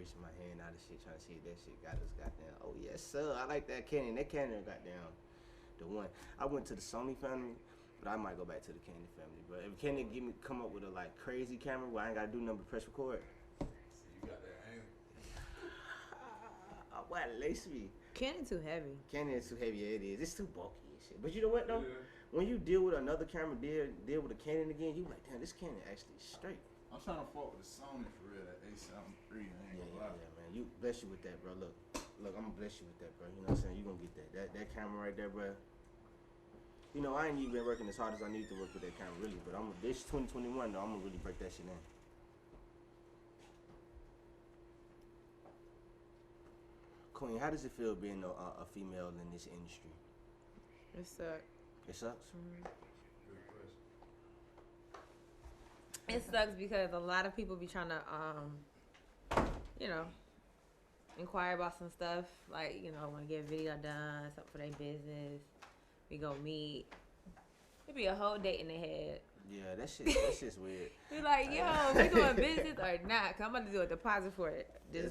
reaching my hand out of shit, trying to see if that shit got us goddamn. Oh yes, sir. I like that Canon. That Canon goddamn the one. I went to the Sony family, but I might go back to the Canon family. But if Canon come up with a like crazy camera where I ain't gotta do nothing but press record. So you got that angle. Why lace me? Canon too heavy. Canon is too heavy. Yeah, it is. It's too bulky and shit. But you know what though? Yeah. When you deal with another camera, deal with a Canon again, you like, damn, this Canon actually is straight. I'm trying to fuck with the Sony for real, that A73. Yeah, man. You bless you with that, bro. Look, I'm gonna bless you with that, bro. You know what I'm saying? You gonna get that camera right there, bro. You know, I ain't even been working as hard as I need to work with that camera, really. But this 2021 though, I'm gonna really break that shit in. Queen, how does it feel being a female in this industry? It sucks. It sucks. Mm-hmm. Good question. It sucks because a lot of people be trying to, inquire about some stuff. Like, want to get a video done, something for their business. We go meet. It be a whole date in the head. Yeah, that shit's weird. Be like, yo, we doing business or not? Cause I'm about to do a deposit for it. The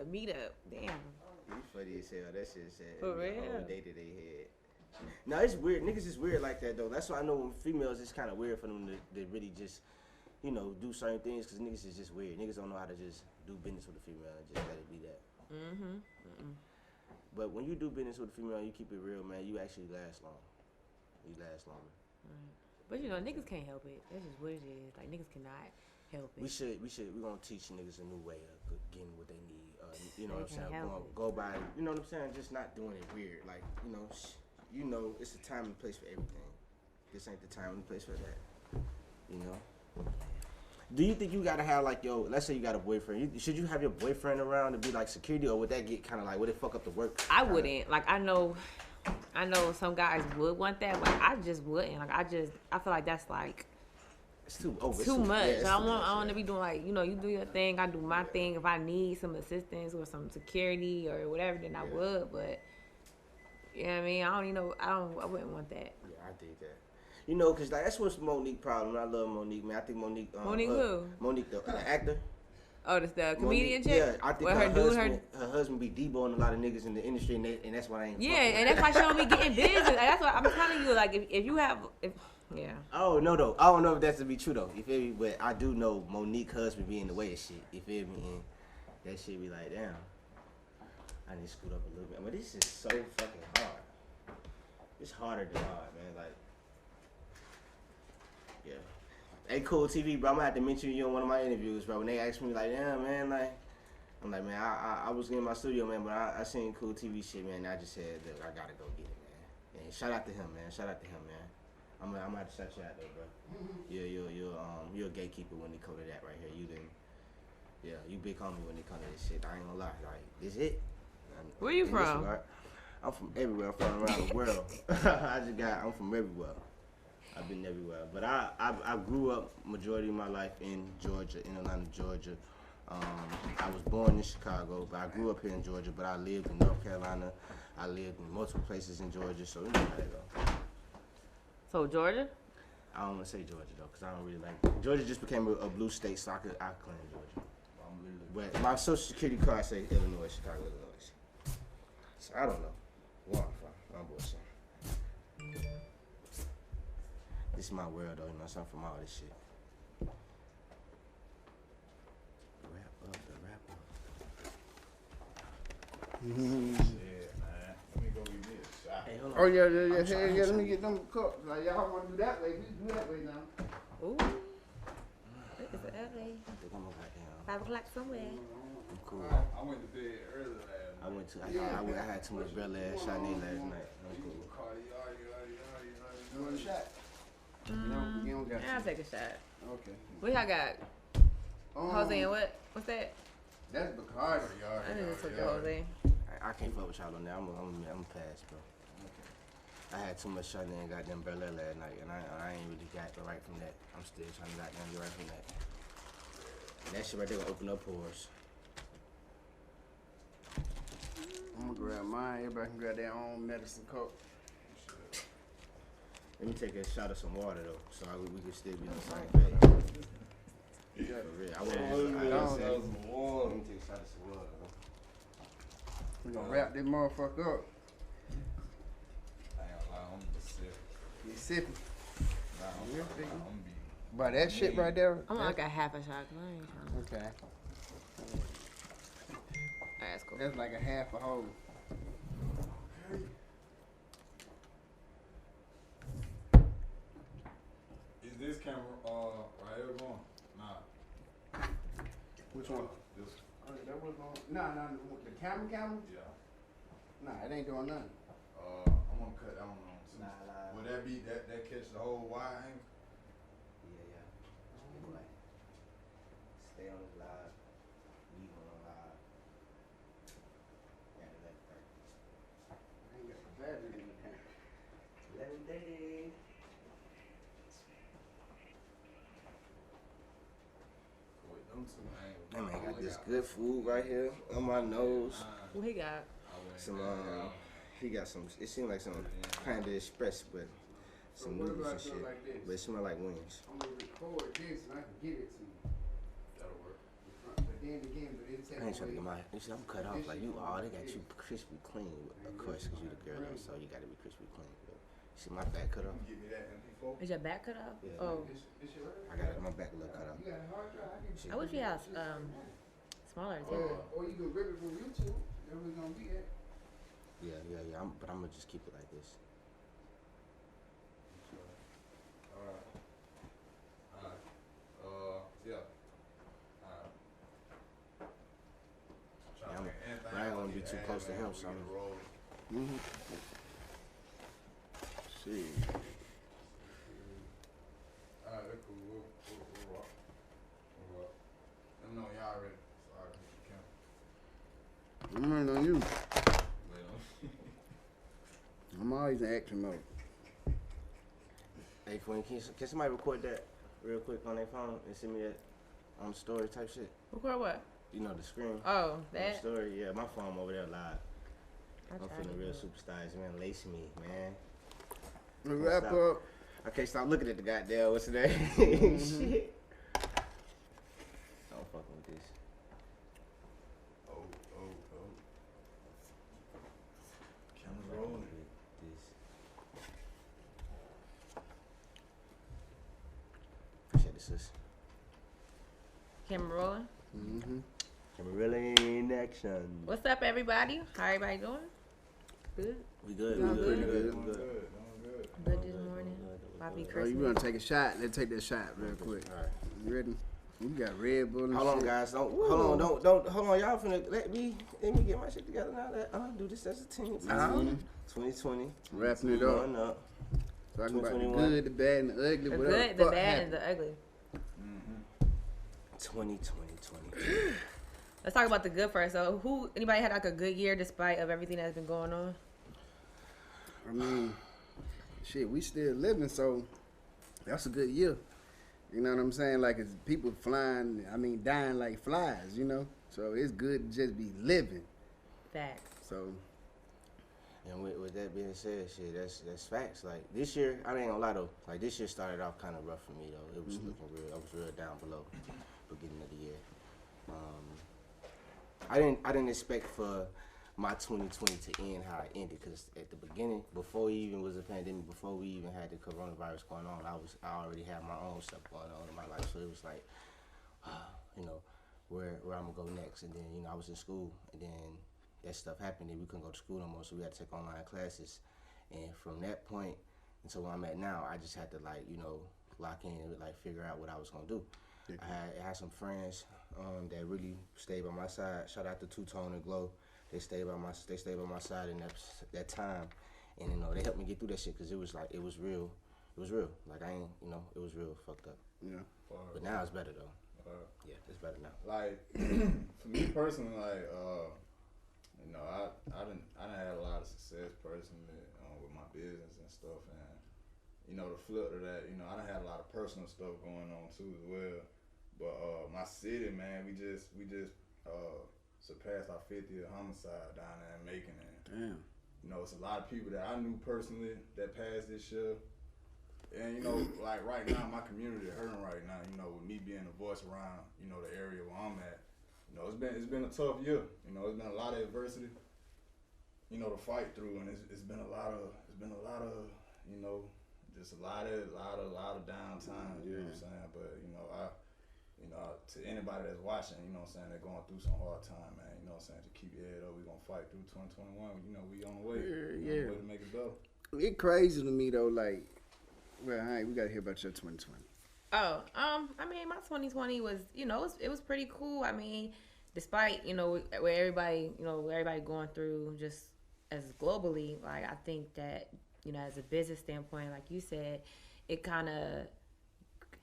meetup. Damn. You funny as hell. That shit said. For real. The whole day that they had. No, it's weird. Niggas is weird like that though. That's why I know when females, it's kind of weird for them to really just, do certain things because niggas is just weird. Niggas don't know how to just do business with a female and just let it be that. Mm-hmm. But when you do business with a female, you keep it real, man. You actually last long. You last longer. Right. But niggas can't help it. That's just what it is. Like niggas cannot help it. We gonna teach niggas a new way of getting what they need. You know what I'm saying? Go by. You know what I'm saying? Just not doing it weird. Like it's a time and place for everything. This ain't the time and place for that. Do you think you gotta have let's say you got a boyfriend. Should you have your boyfriend around to be like security, or would that get kind of like would it fuck up the work? I wouldn't. Like I know some guys would want that, but I just wouldn't. Like I feel like that's like it's too much. Yeah, I want to be doing like you do your thing, I do my thing. If I need some assistance or some security or whatever, then I would. But you know what I mean? I wouldn't want that. Yeah, I dig that. Cause like that's what's Monique's problem. I love Monique, man. I think Monique. Monique who? Monique, the actor. Oh, the comedian Monique, chick. Yeah, I think her husband be deboing a lot of niggas in the industry, and that's why I ain't. Yeah, and that's why she don't be getting business. Like, that's what I'm telling you. Like if you have. Yeah. Oh no though. I don't know if that's to be true though. You feel me? But I do know Monique's husband be in the way of shit. You feel me? And that shit be like, damn. I need to scoot up a little bit. But this is so fucking hard. It's harder than hard, man. Like, yeah. Hey, Cool TV, bro. I'm gonna have to mention you in one of my interviews, bro. When they asked me like, damn, man, like, I'm like, man, I was in my studio, man, but I seen Cool TV shit, man. And I just said, look, I gotta go get it, man. And shout out to him, man. Shout out to him, man. I'm gonna have to shout you out though, bro. You're a gatekeeper when it comes to that right here. You big homie when it comes to this shit. I ain't gonna lie, like this it. Where you from? I'm from everywhere. I'm from around the world. I'm from everywhere. I've been everywhere, but I grew up majority of my life in Georgia, in Atlanta, Georgia. I was born in Chicago, but I grew up here in Georgia. But I lived in North Carolina. I lived in multiple places in Georgia, so you know how that go. So Georgia? I don't want to say Georgia though, cause I don't really like Georgia. Just became a blue state, so I claim Georgia. But my social security card say Illinois, Chicago, Illinois. So I don't know where I'm from. I'm bullshit. This is my world though, so I'm from all this shit. Wrap up the Yeah, man. Let me go get me a shot. Hey, hold on. Oh yeah. Let me get them cups. Like y'all want to do that way? We do that way now. Ooh. It's early. I think I'm over here. 5 o'clock somewhere. I'm cool. I went to bed early last night. I had too much Bel Air Chardonnay last night. I'm cool. You want a shot? You don't got I'll take a shot. Okay. What y'all got? Jose and what? What's that? That's Bacardi. I need to take the Jose. I can't fuck with y'all on that. I'm pass, bro. I had too much Chardonnay and goddamn Bel Air last night, and I ain't really got the right from that. I'm still trying to goddamn get right from that. And that shit right there gonna open up pores. I'm gonna grab mine. Everybody can grab their own medicine cup. Let me take a shot of some water though, so we can still be on the same page. Yeah. For real. I Let want me to take a Let shot of some water. me take a shot of some water. We gonna wrap this motherfucker up. I ain't gonna lie, I'm Pacific. You sipping. Nah, Yeah, I'm big. be. But that shit right there. I'm like a half a shot. 'Cause I ain't trying. Okay. That's cool. That's like a half a whole. Is this camera right here going? Nah. Which one? This. That was on. Nah, the camera? Yeah. Nah, it ain't doing nothing. I'm gonna cut that one on too. Nah. Would that be that catch the whole wide angle? Yeah. Anyway, stay on this live. Leave on live. Yeah, that's right. I ain't got the battery in the camera. 11:30. With them two angles. That man got this good food right here on my nose. What he got? Some he got some. It seemed like some kind of express, but some So what noodles about and shit. like this? But it smell like wings. I'm gonna record this and I can give it to you. That'll work. But then again, but it takes I ain't trying to get away. my. You see, I'm cut off like you. Oh, they got you crispy clean. Of course, cause you the girl, though, so you gotta be crispy clean. But you see my back cut off. Give me that MP4. Is your back cut off? Yeah. Oh, This shit right I got my back a little cut off. You got a hard drive? I can I wish we had smaller too. Or you can rip it from YouTube. That's where it's gonna be at. Yeah. But I'm gonna just keep it like this. Alright. Yeah. Alright. But I ain't wanna be too close to him, so I'm. Mm-hmm. See. Alright, that's cool. We'll rock. We'll rock. Let me know y'all ready. So I can hit the camera. I'm running on you. Later on. I'm always in action mode. Hey, Quinn, can somebody record that real quick on their phone and send me that on the story type shit? Record what? You know the screen. Oh, On the that. story, yeah. My phone over there live. I I'm tried feeling to real do it. superstars, man. Lace me, man. We wrap Stop. up. I can't stop looking at the goddamn what's the name? Shit. I'm fucking with this. Oh. Camera I'm rolling. fucking with this. Appreciate it, sis. Camera rolling. Mm-hmm. Can we really in action? What's up, everybody? How everybody doing? Good. We good. Y'all We good. good? We good. Doing We good. good. Doing good. Good this morning. Happy Oh, you Christmas. gonna take a shot? Let's take that shot real quick. All right. You ready? We got Red Bull and Hold on, shit. guys. Hold on. Hold on. Y'all finna let me get my shit together now. Do this as a team. 2020. Wrapping it up. Going up. Talking about the 2021. good, the bad, and the ugly. The whatever good, the fuck bad, happened. and the ugly. 2020. Let's talk about the good first. So, anybody had like a good year despite of everything that's been going on? I mean, shit, we still living, so that's a good year. You know what I'm saying? Like, it's people flying, dying like flies, you know? So it's good to just be living. Facts. So, And with that being said, shit, that's facts. Like this year, I ain't gonna lie though. Like this year started off kind of rough for me though. It was looking real. I was real down below beginning of the year. I didn't expect for my 2020 to end how it ended, because at the beginning, before it even was a pandemic, before we even had the coronavirus going on, I already had my own stuff going on in my life. So it was like, where I'm gonna go next. And then I was in school, and then that stuff happened, and we couldn't go to school no more, so we had to take online classes. And from that point until where I'm at now, I just had to lock in and figure out what I was gonna do. I had some friends that really stayed by my side. Shout out to Two Tone and Glow. They stayed by my side in that time, and they helped me get through that shit, because it was real. It was real. It was real fucked up. yeah. But now it's better though. Yeah, it's better now. Like for me personally, I done had a lot of success personally with my business and stuff, and the flip to that, I done had a lot of personal stuff going on too as well. But my city, man, we just surpassed our 50th homicide down there in Macon, and Damn. it's a lot of people that I knew personally that passed this year. And, you know, like right now, my community hurting right now, you know, with me being a voice around, you know, the area where I'm at. You know, it's been a tough year. You know, it's been a lot of adversity, you know, to fight through, and it's been a lot of, you know, just a lot of downtime. You know what I'm saying? But you know, to anybody that's watching, you know what I'm saying, they're going through some hard time, man. You know what I'm saying? To keep your head up, we're gonna fight through 2021. You know, we on the way. Yeah. On the way to make it better. It crazy to me though, like, well, all right, we gotta hear about your 2020. Oh, I mean, my 2020 was, you know, it was pretty cool. I mean, despite, you know, where everybody going through just as globally, like, I think that, you know, as a business standpoint, like you said, it kind of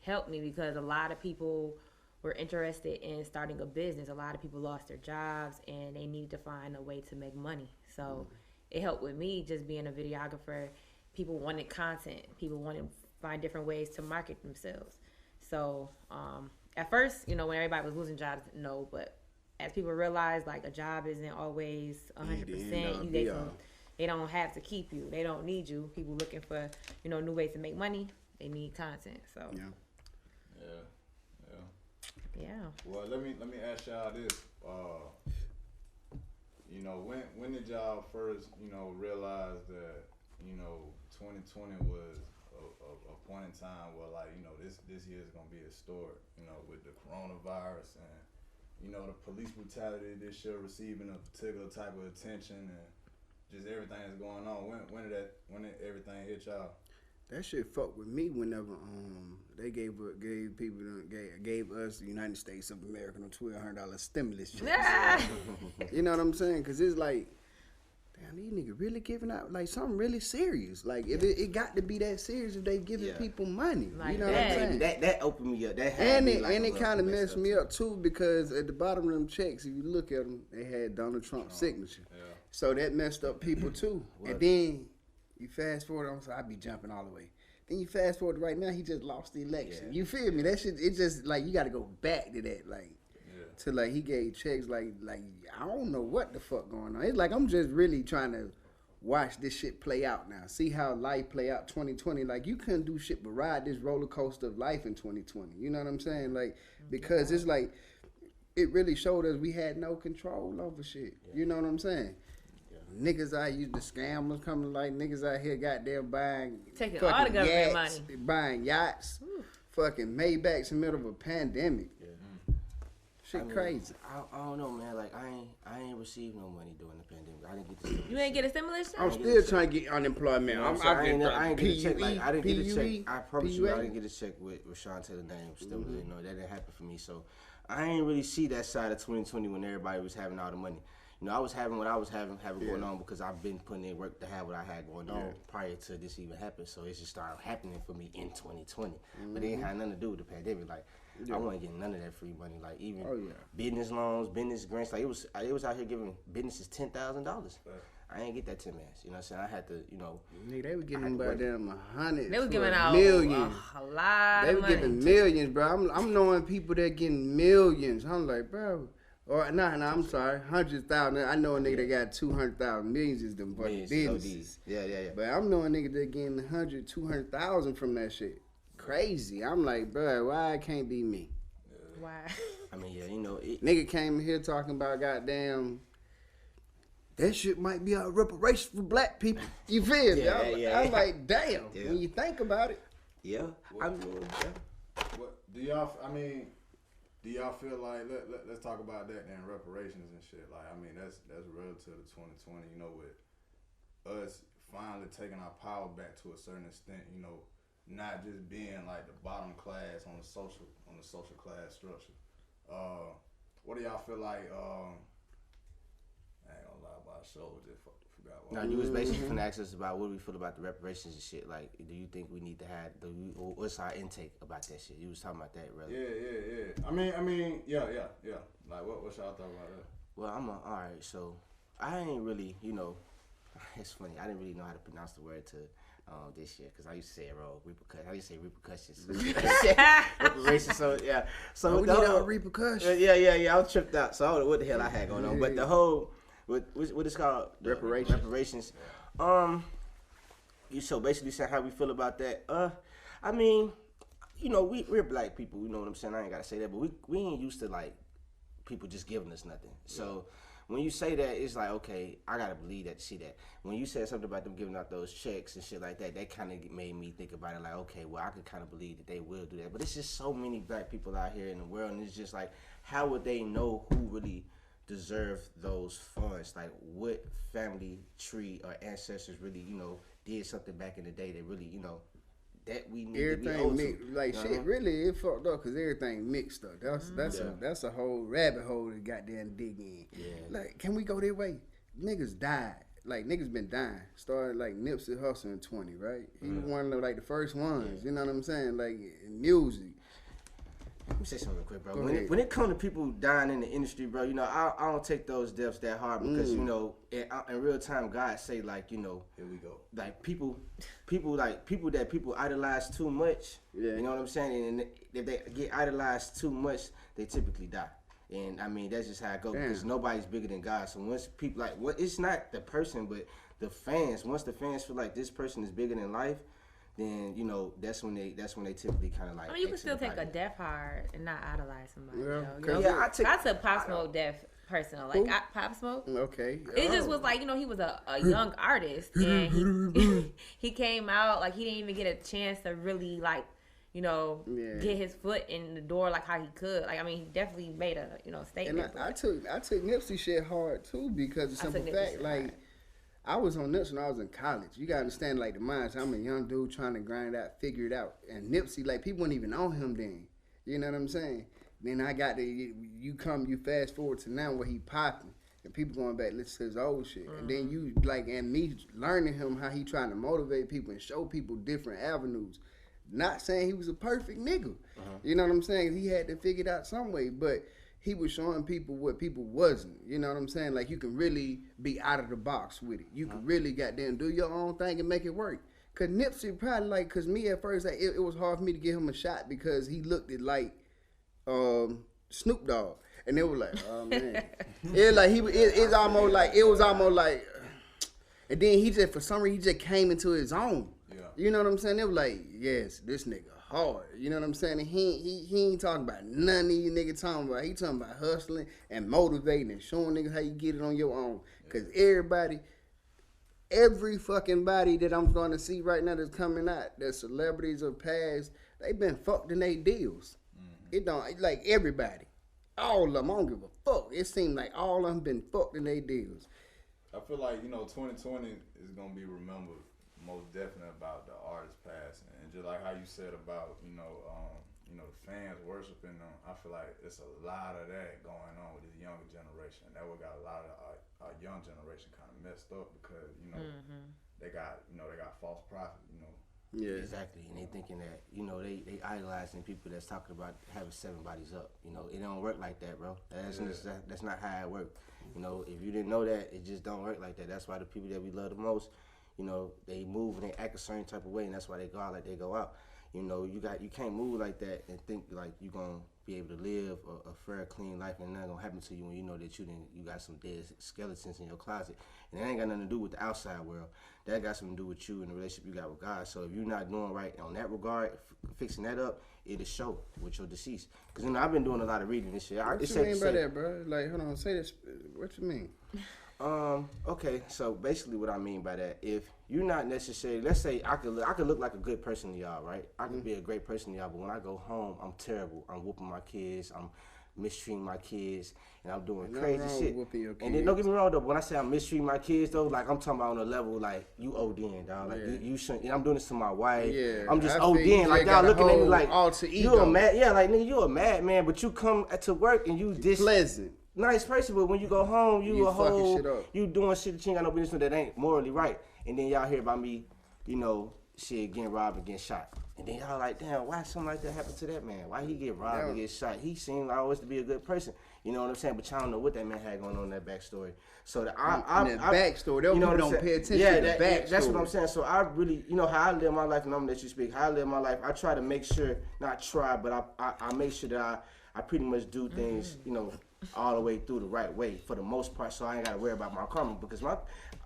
helped me because a lot of people were interested in starting a business. A lot of people lost their jobs and they needed to find a way to make money. So it helped with me just being a videographer. People wanted content. People wanted to find different ways to market themselves. So at first, you know, when everybody was losing jobs, no, but as people realized, like, a job isn't always 100%. They don't have to keep you. They don't need you. People looking for, you know, new ways to make money. They need content. So yeah. Well, let me ask y'all this. You know, when did y'all first, you know, realize that, you know, 2020 was a point in time where, like, you know, this year is gonna be historic, you know, with the coronavirus and, you know, the police brutality this year receiving a particular type of attention and just everything that's going on. When did everything hit y'all? That shit fucked with me whenever they gave us the United States of America no $1,200 stimulus checks. You know what I'm saying? Because it's like, damn, these niggas really giving out like something really serious. Like it got to be that serious if they giving people money. Like, you know what I'm saying? That opened me up. That had and me it like and it kind of messed me up too because at the bottom of them checks, if you look at them, they had Donald Trump's signature. Yeah. So that messed up people too. And then you fast forward, I'd be jumping all the way. Then you fast forward right now, he just lost the election. Yeah. You feel me? That shit, it just like you got to go back to that, like to like he gave checks like I don't know what the fuck going on. It's like I'm just really trying to watch this shit play out now. See how life play out 2020. Like you couldn't do shit but ride this roller coaster of life in 2020. You know what I'm saying? Like because it's like it really showed us we had no control over shit. You know what I'm saying? Niggas out here, the scammers coming like niggas out here goddamn taking all the government yachts, money, buying yachts, fucking Maybachs in the middle of a pandemic. Shit crazy. I don't know, man. Like I ain't received no money during the pandemic. I didn't get the stimulus. You ain't get a stimulus check? I'm still trying to get unemployment. You know I ain't get a check. Like I didn't get a check. I promise you, I didn't get a check with Rashawn Taylor name stimulus. You know that didn't happen for me. So I ain't really see that side of 2020 when everybody was having all the money. You know, I was having what I was having going on because I've been putting in work to have what I had going on prior to this even happening. So it just started happening for me in 2020. But it ain't had nothing to do with the pandemic. Like I wasn't getting none of that free money. Like even business loans, business grants. Like it was out here giving businesses $10,000. I ain't get that 10 mans. You know what I'm saying? I had to, you know. Nigga, they were giving about them 100. They were giving out millions. A lot They of were money. giving millions, bro. I'm knowing people that getting millions. I'm like, bro. Or I'm sorry, 100,000. I know a nigga that got 200,000. Millions is them fucking businesses. Yeah. But I'm knowing a nigga that getting 100, 200,000 from that shit. Crazy. I'm like, bro, why it can't be me? Why? I mean, yeah, you know. Nigga came in here talking about goddamn. That shit might be a reparation for black people. You feel me? I'm like, damn. Yeah. When you think about it. Yeah. What do y'all? I mean. Do y'all feel like let's talk about that then, reparations and shit. Like I mean that's relative to 2020. You know, with us finally taking our power back to a certain extent. You know, not just being like the bottom class on the social class structure. What do y'all feel like? I ain't gonna lie about show. Just forgot. No, you was basically finna ask us about what we feel about the reparations and shit. Like, do you think we need to have? What's our intake about that shit? You was talking about that, really? Yeah. I mean, yeah. Like, what y'all thought about that? Well, all right. So, I ain't really, you know, it's funny. I didn't really know how to pronounce the word to this year because I used to say it wrong. Repercussions. I used to say repercussions. Reparations. So yeah. So we need our repercussions. Yeah. I was tripped out. So I don't know what the hell I had going on. But the whole. What it's called? Reparations. Reparations. You so basically saying how we feel about that. I mean, you know, we're black people. You know what I'm saying? I ain't gotta say that, but we ain't used to like people just giving us nothing. So when you say that, it's like, okay, I gotta believe that to see that. When you said something about them giving out those checks and shit like that, that kind of made me think about it. Like, okay, well, I could kind of believe that they will do that. But it's just so many black people out here in the world, and it's just like, how would they know who really deserve those funds? Like, what family tree or ancestors really, you know, did something back in the day that really, you know, that we need to be owed to. Like shit, really, it fucked up because everything mixed up. That's a whole rabbit hole to goddamn dig in. Yeah. Like, can we go that way? Niggas died. Like, niggas been dying. Started like Nipsey Hussle in 20, right? He was one of like the first ones. You know what I'm saying? Like in music. Let me say something real quick, bro. Go When ahead. it comes to people dying in the industry, bro, you know, I don't take those deaths that hard because, you know, in real time, God say, like, you know, Here we go. like people that people idolize too much. Yeah. You know what I'm saying? And if they get idolized too much, they typically die. And I mean, that's just how it goes because nobody's bigger than God. So once people like, what it's not the person, but the fans. Once the fans feel like this person is bigger than life, then you know that's when they typically kind of like. I mean, you can still exit take the a body. death hard and not idolize somebody. Yeah, You know? Yeah, I took Pop Smoke death personal. Like Pop Smoke. Okay. It just was like, you know, he was a young artist and he came out like he didn't even get a chance to really like, you know, get his foot in the door like how he could. Like, I mean, he definitely made a, you know, statement. And I took Nipsey shit hard too because of the simple fact, like, I was on Nipsey when I was in college. You gotta understand, like, the mindset. I'm a young dude trying to grind it out, figure it out. And Nipsey, like, people weren't even on him then. You know what I'm saying? Then I got to, you fast forward to now where he popping. And people going back, listen to his old shit. And then you, like, and me learning him how he trying to motivate people and show people different avenues. Not saying he was a perfect nigga. You know what I'm saying? He had to figure it out some way. But he was showing people what people wasn't. You know what I'm saying? Like, you can really be out of the box with it. You can really goddamn do your own thing and make it work. Because Nipsey probably, like, because me at first, like, it was hard for me to give him a shot because he looked at, like, Snoop Dogg. And they were like, oh, man. It's almost like, and then he just, for some reason, he just came into his own. Yeah. You know what I'm saying? They were like, yes, this nigga hard. You know what I'm saying? And he ain't talking about none of these niggas talking about. He talking about hustling and motivating and showing niggas how you get it on your own. Because every fucking body that I'm starting to see right now that's coming out, that celebrities or past, they been fucked in their deals. It don't, like, everybody. All of them, I don't give a fuck. It seemed like all of them been fucked in their deals. I feel like, you know, 2020 is gonna be remembered most definitely about the artist passing, and just like how you said about the fans worshiping them. I feel like it's a lot of that going on with this younger generation. That what got a lot of our young generation kind of messed up because they got false prophets. Yeah. Exactly, and they thinking that, you know, they idolizing people that's talking about having 7 bodies up. You know, it don't work like that, bro. That's not how it works. You know, if you didn't know that, it just don't work like that. That's why the people that we love the most, you know, they move and they act a certain type of way, and that's why they go out like they go out. You know, you can't move like that and think like you gonna be able to live a fair, clean life and nothing gonna happen to you when you know that you got some dead skeletons in your closet, and it ain't got nothing to do with the outside world. That got something to do with you and the relationship you got with God. So if you're not doing right on that regard, fixing that up, it'll show with your deceased. Because, you know, I've been doing a lot of reading this shit. What you mean by that, bro? Like, hold on, say this. What you mean? Okay, so basically what I mean by that, if you're not necessarily, let's say I could look like a good person to y'all, right? I could be a great person to y'all, but when I go home, I'm terrible. I'm whooping my kids, I'm mistreating my kids, and I'm doing crazy shit. And then don't get me wrong though, but when I say I'm mistreating my kids though, like I'm talking about on a level like you ODing, dog. Like you shouldn't. And I'm doing this to my wife. Yeah, I'm just ODing. Like y'all looking at me like alter you a mad. Yeah, like nigga, you a madman, but you come to work and you pleasant. Nice person, but when you go home, you a whole, shit up. you doing shit that you ain't got no business with that ain't morally right. And then y'all hear about me, you know, shit, getting robbed and getting shot. And then y'all like, damn, why something like that happened to that man? Why he get robbed and get shot? He seemed always to be a good person. You know what I'm saying? But y'all don't know what that man had going on in that backstory. So the backstory, you know, don't pay attention to the backstory. That's what I'm saying. So I really, you know, how I live my life, and I'm gonna let you speak. How I live my life, I try to make sure, not try, but I make sure that I pretty much do things, you know, all the way through the right way for the most part, so I ain't gotta worry about my karma because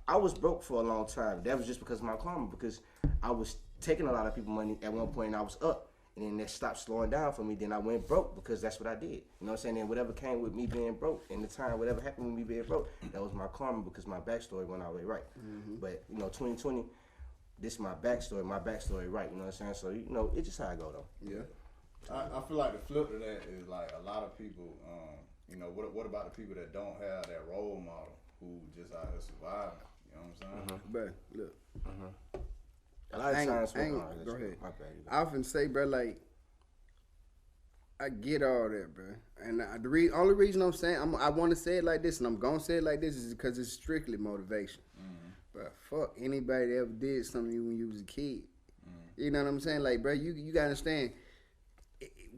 I was broke for a long time. That was just because of my karma, because I was taking a lot of people money at one point, and I was up. And then that stopped slowing down for me. Then I went broke because that's what I did. You know what I'm saying? And whatever came with me being broke in the time, whatever happened with me being broke, that was my karma because my backstory went all the way right. But, 2020, this is my backstory right. You know what I'm saying? So, it's just how I go, though. Yeah. I feel like the flip to that is like a lot of people, what about the people that don't have that role model who just out here surviving? You know what I'm saying? But look. A lot of times, go ahead. I often say, bro, like, I get all that, bro. And the only reason I'm saying, I want to say it like this, and I'm going to say it like this, is because it's strictly motivation. But fuck anybody that ever did something to you when you was a kid. You know what I'm saying? Like, bro, you got to understand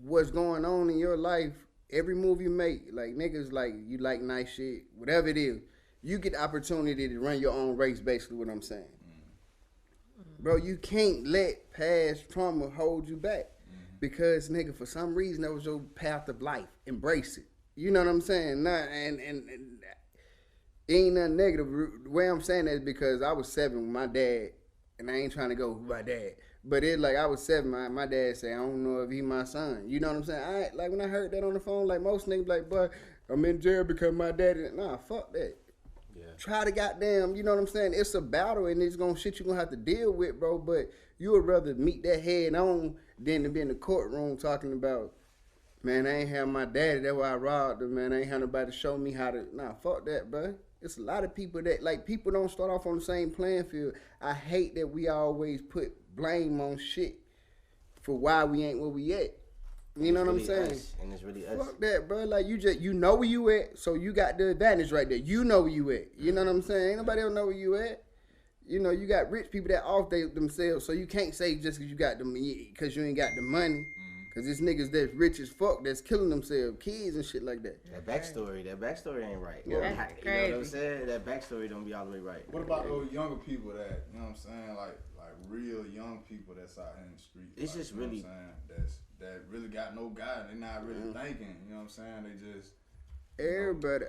what's going on in your life. Every move you make, like, niggas, like, you like nice shit, whatever it is, you get the opportunity to run your own race, basically what I'm saying. Bro, you can't let past trauma hold you back because, nigga, for some reason that was your path of life. Embrace it. You know what I'm saying? And it ain't nothing negative. The way I'm saying that is because I was 7 with my dad, and I ain't trying to go with my dad. But it's like I was 7, my dad said, I don't know if he my son. You know what I'm saying? Like when I heard that on the phone, like most niggas like, but I'm in jail because my daddy. Nah, fuck that. Try to goddamn, you know what I'm saying? It's a battle and it's gonna shit you gonna have to deal with, bro. But you would rather meet that head on than to be in the courtroom talking about, man, I ain't have my daddy, that's why I robbed him, man. I ain't have nobody to show me how to. Nah, fuck that, bro. It's a lot of people that, like, people don't start off on the same playing field. I hate that we always put blame on shit for why we ain't where we at. You know what I'm saying? And it's really us. Fuck that, bro. Like, you know where you at, so you got the advantage right there. You know where you at. You know what I'm saying? Ain't nobody else know where you at. You know, you got rich people that off themselves, so you can't say just because you got them, because you ain't got the money. Because there's niggas that's rich as fuck that's killing themselves, kids and shit like that. That backstory ain't right. Yeah. That's you know what I'm saying? That backstory don't be all the way right. What about those younger people that, you know what I'm saying, like real young people that's out here in the street? It's like, just you know really... what I'm saying, that really got no guidance. They not really thinking, you know what I'm saying? They just... Everybody,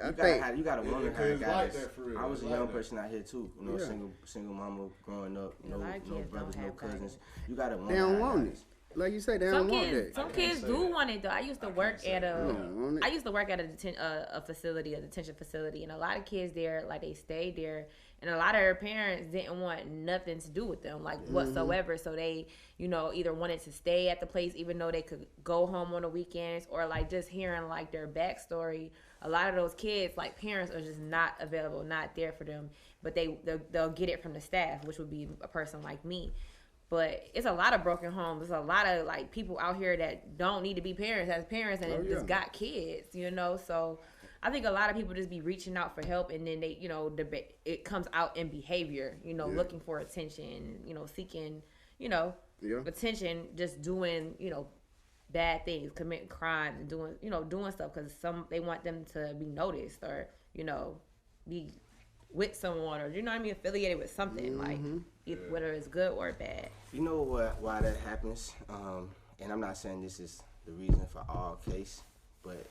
you gotta wonder how it's guys. like that for real. I was a It's young like that. person out here too. You know, single mama growing up. A No lot of kids brothers, don't no have cousins. guidance. You gotta wonder. they don't how want guys- it. Like you say, they don't want that. Some kids do want it though. I used to work at want it. I used to work at a detention facility, and a lot of kids there, like, they stayed there, and a lot of their parents didn't want nothing to do with them, like, whatsoever. So they, either wanted to stay at the place even though they could go home on the weekends, or like just hearing like their backstory. A lot of those kids, like, parents are just not available, not there for them, but they'll get it from the staff, which would be a person like me. But it's a lot of broken homes. There's a lot of, like, people out here that don't need to be parents as parents and just got kids, So I think a lot of people just be reaching out for help, and then they, it comes out in behavior, looking for attention, seeking, attention, just doing, bad things, committing crimes, and doing stuff because they want them to be noticed or, be with someone, or affiliated with something, like, whether it's good or bad. You know why that happens? And I'm not saying this is the reason for all case, but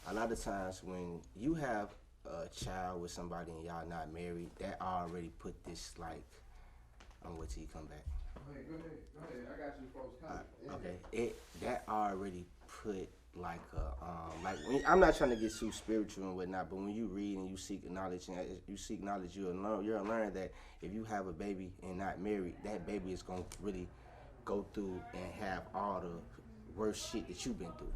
a lot of times when you have a child with somebody and y'all not married, that already put this, like, I'm wait till you come back. Go ahead. I got you folks coming. Okay. That already put like I'm not trying to get too spiritual and whatnot, but when you read and you seek knowledge you'll learn that if you have a baby and not married, that baby is gonna really go through and have all the worst shit that you've been through.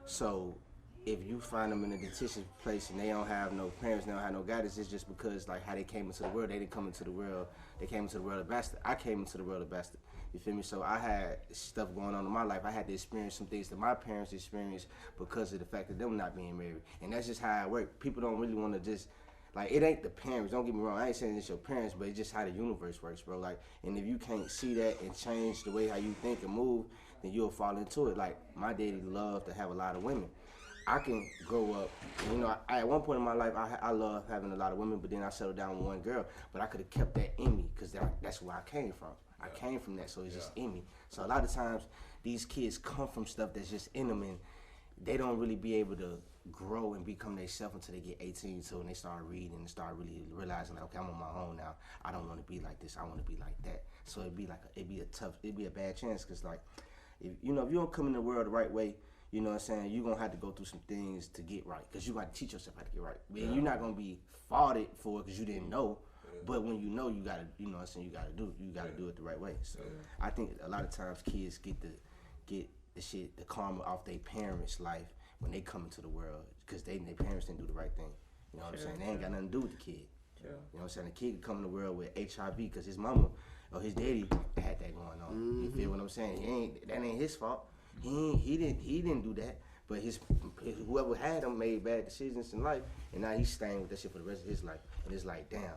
So if you find them in a detention place and they don't have no parents, they don't have no guidance, it's just because, like, how they came into the world. They didn't come into the world. They came into the world of bastard. I came into the world of bastard. You feel me? So I had stuff going on in my life. I had to experience some things that my parents experienced because of the fact of them not being married. And that's just how it works. People don't really want to just, like, it ain't the parents. Don't get me wrong. I ain't saying it's your parents, but it's just how the universe works, bro. Like, and if you can't see that and change the way how you think and move, then you'll fall into it. Like, my daddy loved to have a lot of women. I can grow up, at one point in my life, I love having a lot of women, but then I settled down with one girl. But I could have kept that in me because that's where I came from. I came from that, so it's just in me. So a lot of times, these kids come from stuff that's just in them, and they don't really be able to grow and become themselves until they get 18. So when they start reading and start really realizing, like, okay, I'm on my own now. I don't want to be like this. I want to be like that. So it'd be a bad chance, because like, if you don't come in the world the right way, you know what I'm saying, you're gonna have to go through some things to get right, because you got to teach yourself how to get right. And you're not gonna be faulted for it because you didn't know. But when you know, you gotta, you know what I'm saying, you gotta do it the right way. So I think a lot of times kids get the karma off their parents' life when they come into the world, because their parents didn't do the right thing. You know what I'm saying? They ain't got nothing to do with the kid. You know what I'm saying? The kid could come in the world with HIV because his mama or his daddy had that going on. You feel what I'm saying? That ain't his fault. He didn't do that. But whoever had him made bad decisions in life, and now he's staying with that shit for the rest of his life. And it's like, damn,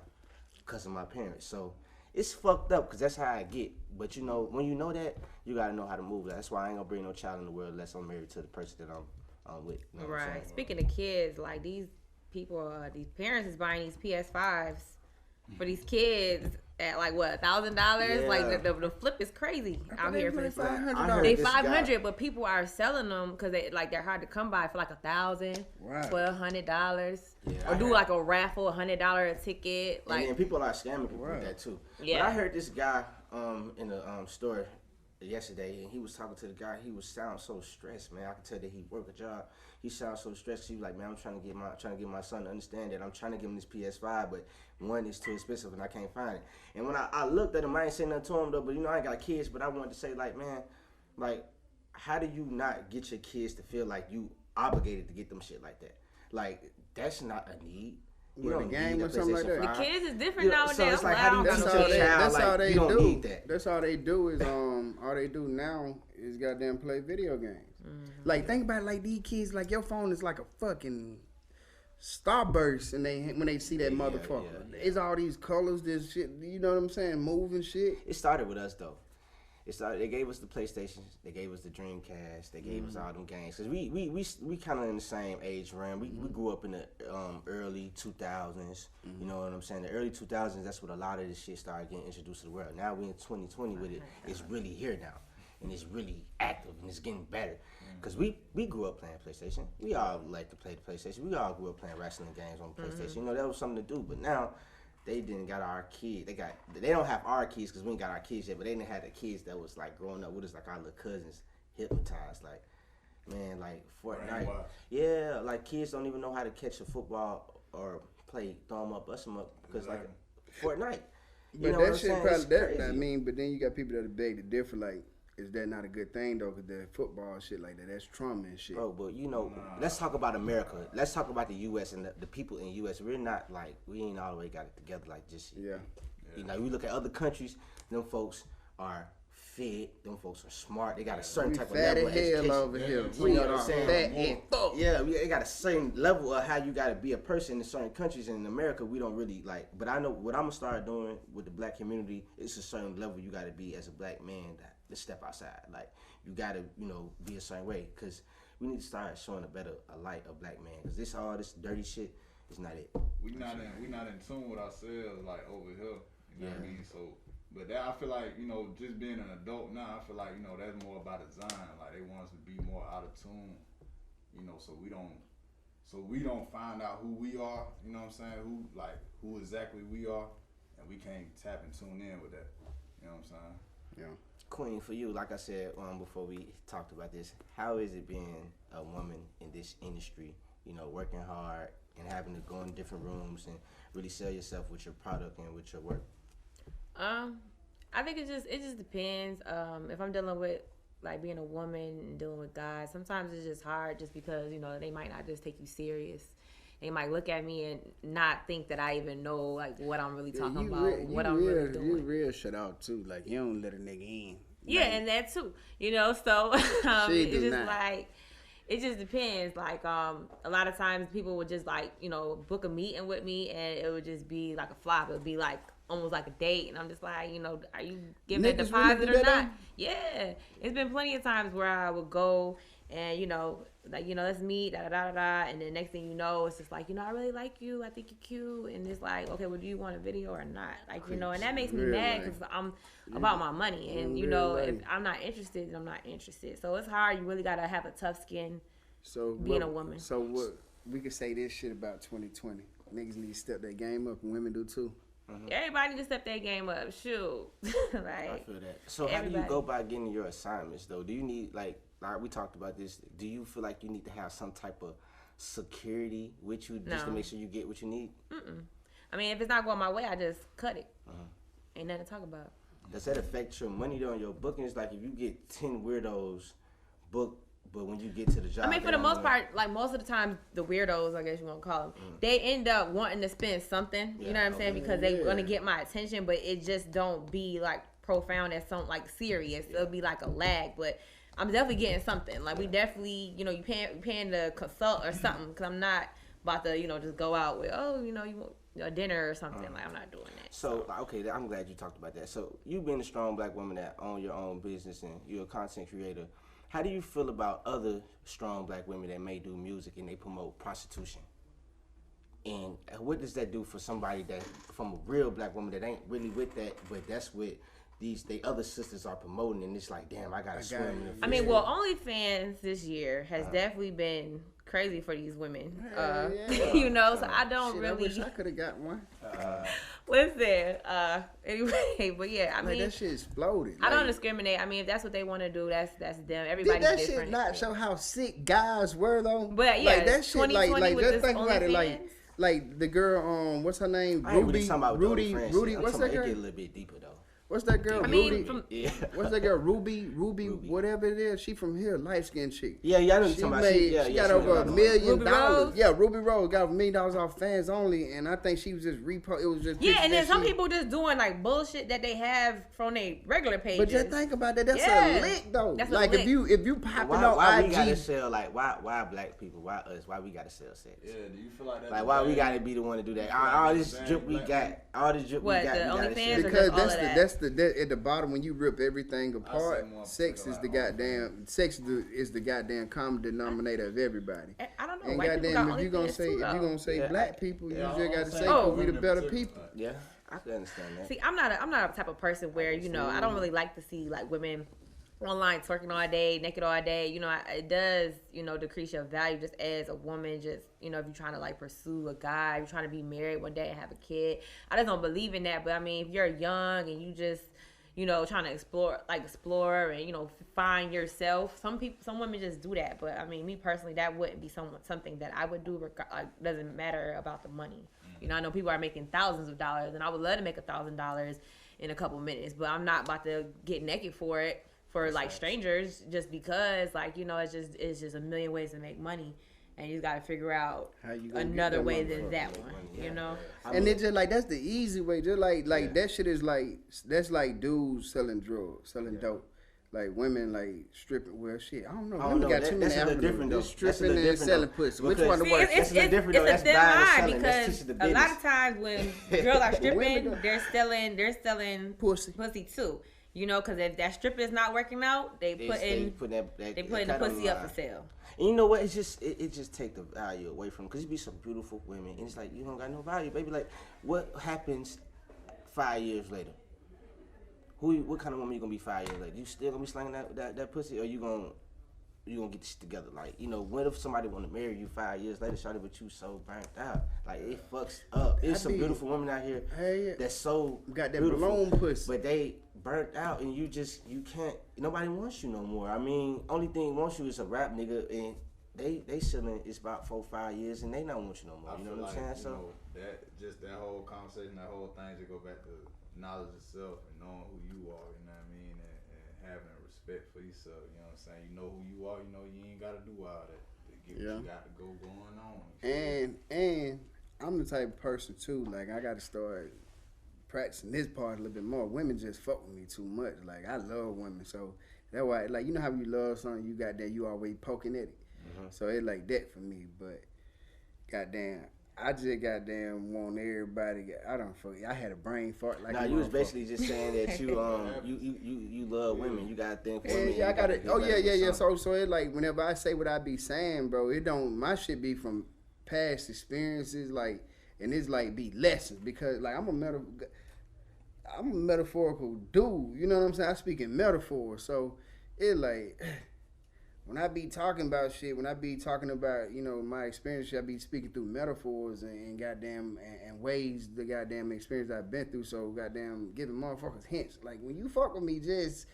because of my parents. So it's fucked up, because that's how I get. But when you know that, you gotta know how to move. That's why I ain't gonna bring no child in the world unless I'm married to the person that I'm with. You know what I'm saying? Speaking of kids, like these people, these parents is buying these PS5s for these kids at like what, $1,000? Yeah. Like the flip is crazy out here for this. $500. They $500, but people are selling them because they're hard to come by for like $1,000, Right. $1,200, Yeah, or do like a raffle, $100 a ticket. And Like, then people are scamming people with that too. Yeah. But I heard this guy in the store yesterday, and he was talking to the guy. He was sound so stressed, man. I could tell that he work a job. He sounds so stressed. He was like, man, I'm trying to get my son to understand that I'm trying to give him this PS5, but one is too expensive and I can't find it. And when I looked at him, I ain't saying nothing to him though. But I ain't got kids, but I wanted to say, like, man, like, how do you not get your kids to feel like you obligated to get them shit like that? Like, that's not a need. You don't a game need a or something like PlayStation that. 5. the kids is different nowadays. So it's like, how do you That's teach all your they. child, That's like, all they you don't do. need that? That's all they do is all they do now is goddamn play video games. Like, think about it, like these kids, like your phone is like a fucking starburst, and when they see that motherfucker, it's all these colors, this shit. You know what I'm saying? Moving shit. It started with us though. They gave us the PlayStations, they gave us the Dreamcast, they gave us all them games. Cause we kind of in the same age realm. We grew up in the early 2000s. You know what I'm saying? The early 2000s, that's what a lot of this shit started getting introduced to the world. Now we in 2020 with it. It's really here now, and it's really active, and it's getting better. Cause we grew up playing PlayStation. We all like to play the PlayStation. We all grew up playing wrestling games on PlayStation. You know, that was something to do. But now they didn't got our kids. They don't have our kids because we ain't got our kids yet. But they didn't have the kids that was like growing up with us, like our little cousins, hypnotized. Like, man, like Fortnite. Yeah, like kids don't even know how to catch a football or play throw 'em up, bust 'em up because like Fortnite. But that shit probably that. I mean, but then you got people that are beg to differ. Like, is that not a good thing though? Cause the football shit like that's trauma and shit. Bro, but let's talk about America. Let's talk about the U.S. and the people in the U.S. We're not like, we ain't all the way got it together like this. Yeah. You know, we look at other countries. Them folks are fit. Them folks are smart. They got a certain type of level of education. Over here. You know what I'm saying? Fat and fuck. Yeah, they got a certain level of how you got to be a person in certain countries. And in America, we don't really like. But I know what I'm gonna start doing with the black community. It's a certain level you got to be as a black man to step outside. Like, you got to be a certain way, because we need to start showing a light of black man. Because all this dirty shit is not it. We not in tune with ourselves like over here. You know what I mean? So. But that, I feel like, just being an adult now, I feel like, that's more about design. Like, they want us to be more out of tune, so we don't find out who we are, you know what I'm saying? Who exactly we are, and we can't tap and tune in with that. You know what I'm saying? Yeah. Queen, for you, like I said before we talked about this, how is it being a woman in this industry, working hard and having to go in different rooms and really sell yourself with your product and with your work? I think it just depends. If I'm dealing with like being a woman and dealing with guys, sometimes it's just hard just because, they might not just take you serious. They might look at me and not think that I even know like what I'm really talking about, what I'm really doing. You real shut out too. Like, you don't let a nigga in. Yeah, and that too. So it's just not. Like, it just depends. Like, a lot of times people would just like, book a meeting with me and it would just be like a flop. It would be like almost like a date, and I'm just like, are you giving a deposit or not? Yeah, it's been plenty of times where I would go and let's meet, da da da da, and then next thing you know, it's just like, I really like you, I think you're cute, and it's like, okay, well, do you want a video or not? Like, and that makes me mad because I'm about my money, and if I'm not interested, then I'm not interested. So it's hard. You really gotta have a tough skin So being a woman. So what we could say this shit about 2020. Niggas need to step their game up, and women do too. Everybody need to step their game up. Shoot. I Like, feel that. So how do you everybody. go by getting your assignments though? Do you need like we talked about this? Do you feel like you need to have some type of security with you just to No. make sure you get what you need? I mean, if it's not going my way, I just cut it. Ain't nothing to talk about. Does that affect your money though on your bookings? Like if you get 10 weirdos booked, but when you get to the job, I mean, for they the don't most know- part, like most of the time, the weirdos, I guess you want to call them, they end up wanting to spend something. You know what I'm saying? Because they're gonna get my attention, but it just don't be like profound as something like serious. It'll be like a lag, but I'm definitely getting something. Like we definitely, you know, you paying to consult or something. Because I'm not about to, you know, just go out with, oh, you know, you want a dinner or something. Like I'm not doing that. So okay, I'm glad you talked about that. So you being a strong black woman that own your own business and you're a content creator, how do you feel about other strong black women that may do music and they promote prostitution? And what does that do for somebody that from a real black woman that ain't really with that, but that's what they other sisters are promoting, and it's like, damn, I gotta swim in the I mean, well, OnlyFans this year has definitely been crazy for these women. Yeah. You know, so I don't Shit, really I wish I could have got one. listen. Anyway, but yeah, I Like mean, that shit exploded. I don't Like, discriminate. I mean, if that's what they want to do, that's them. did Everybody's that different. shit not show how sick guys were though? But yeah, like that shit, like 2020 with just this think about it, OnlyFans. like the girl, what's her name? I ain't really talking about Rudy, OnlyFans Rudy. shit. I'm What's talking that about it get a girl? little bit deeper though. What's that girl? I mean, Rudy. from- Yeah. What's that girl? Ruby, whatever it is. She from here, light skinned chick. Yeah, I know what She you're talking about. made, she got over $1 million. Ruby Rose? Yeah, Ruby Rose got $1 million off fans only, and I think she was just it was just Yeah, pictures and then that some she- people just doing like bullshit that they have from their regular pages. But just think about that. That's Yeah. a lick though. That's a like lick. if you popping Why on we gotta IG. sell like why black people, why us, why we gotta sell sex? Yeah, do you feel like that? Like why we gotta be the one to do that? All this drip we got, all this drip What, we got, the we gotta OnlyFans sell. or Because just all of that? that's the at the bottom when you rip everything apart, more sex is the goddamn is the goddamn common denominator of everybody. I don't know. And White people got goddamn, if you gonna OnlyFans say too, if you though. gonna say Yeah. black people, you Yeah, just gotta I'm say saying- Oh. we the better people. Yeah, I can understand that. See, I'm not a type of person where, you know, I don't really like to see like women online twerking all day, naked all day. You know, it does, you know, decrease your value just as a woman. Just, you know, if you're trying to like pursue a guy, you're trying to be married one day and have a kid. I just don't believe in that. But I mean, if you're young and you just, you know, trying to explore and, you know, find yourself. Some women just do that. But I mean, me personally, that wouldn't be something that I would do. Doesn't matter about the money. You know, I know people are making thousands of dollars, and I would love to make $1,000 in a couple minutes, but I'm not about to get naked for it for like strangers just because, like, you know, it's just a million ways to make money, and you got to figure out How you gonna get another that way motherfucker than that to one. make money, You yeah. know. I And mean, it's just like that's the easy way. Just like that shit is like that's like dudes selling drugs, selling dope. Like women like stripping. Well, shit, I don't know. I don't Women know. got That- too that's many a little avenues. different, though. They're That's a stripping little and different, selling though. pussy. Which Because- one the See, worst? That's a little different, though. It's a That's thin buying and line selling. That's because teaching the a lot business. of times when girls are stripping, Women- they're selling Pussy. too. You know, because if that strip is not working out, they putting that the pussy up for sale. And you know what? It's just it just take the value away from because you be some beautiful women, and it's like you don't got no value, baby. Like, what happens 5 years later? What kind of woman you gonna be 5 years later? You still gonna be slanging that pussy, or you gonna get this together? Like, you know, what if somebody want to marry you 5 years later, shawty, but you so burnt out? Like, it fucks up. There's some beautiful women out here Hey, that's so got that beautiful, balloon pussy. but they burnt out, and you can't. Nobody wants you no more. I mean, only thing wants you is a rap nigga, and they selling it's about 4-5 years, and they not want you no more. I You know feel what I'm like, saying? So. that whole conversation, that whole thing, just go back to knowledge of self and knowing who you are. You know what I mean, and having respect for yourself. You know what I'm saying? You know who you are. You know you ain't gotta do all that to get what you got to go going on. And I'm the type of person too. Like I got to start practicing this part a little bit more. Women just fuck with me too much. Like I love women, so that's why. Like you know how you love something, you got that you always poking at it. So it's like that for me. But goddamn, I just goddamn want everybody. I don't fuck. I had a brain fart. Like Nah, a you was motherfucker. basically just saying that you love women. You got to think for women. Yeah, I got it. Oh yeah. yeah. So it like whenever I say what I be saying, bro, it don't. My shit be from past experiences, like, and it's like be lessons because like I'm a metaphorical dude. You know what I'm saying? I speak in metaphors, so it like when I be talking about shit, when I be talking about, you know, my experience, I be speaking through metaphors and goddamn and ways the goddamn experience I've been through. So goddamn giving motherfuckers hints. Like when you fuck with me, just